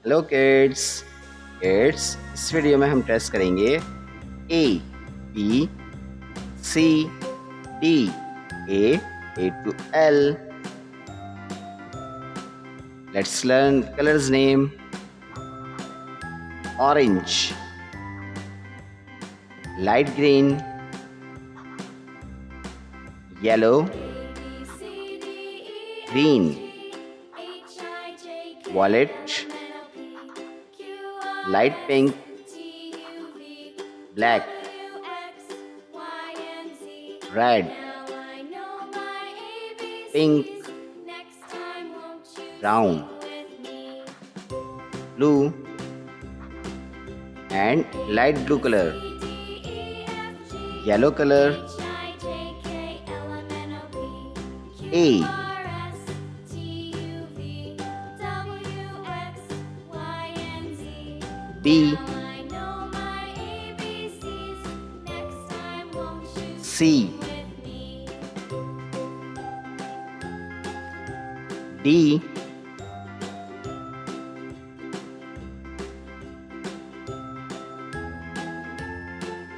Hello kids इस video में हम टेस्ट करेंगे A B C D A to L. Let's learn colors name. Orange, light green, yellow, green, violet, light pink, black, red, pink, brown, blue and light blue color, yellow color, A, B, C, D,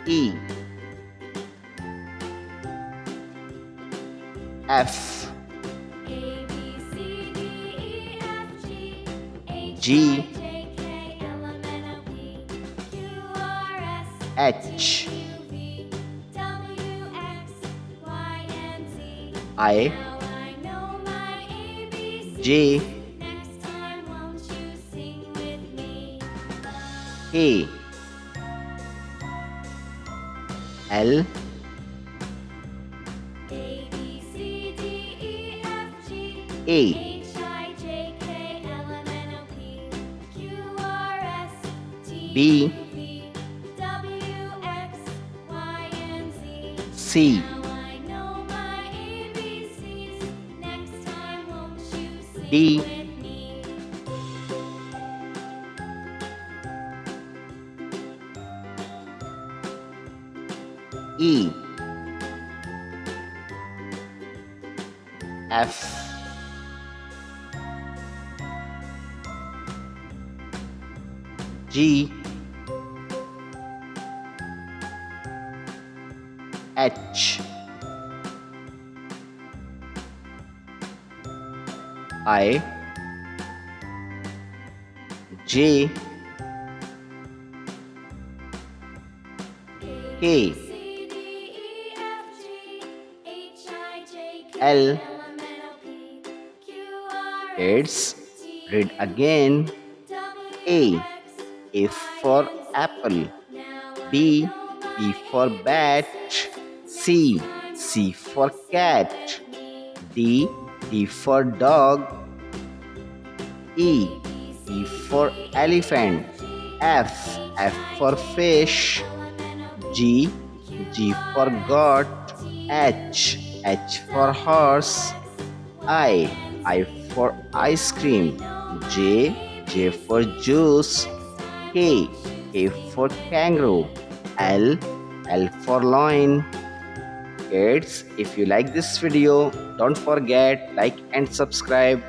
E, F, G, H, I, J, K, L, A, B, C, D, E, F, G, H, I, J, K, L. Kids, read again. A for apple. B for bat. C for cat. D for dog. E for elephant. F for fish. G for goat. H for horse. I for ice cream. J for juice. K for kangaroo. L for lion. Kids, if you like this video, don't forget like and subscribe.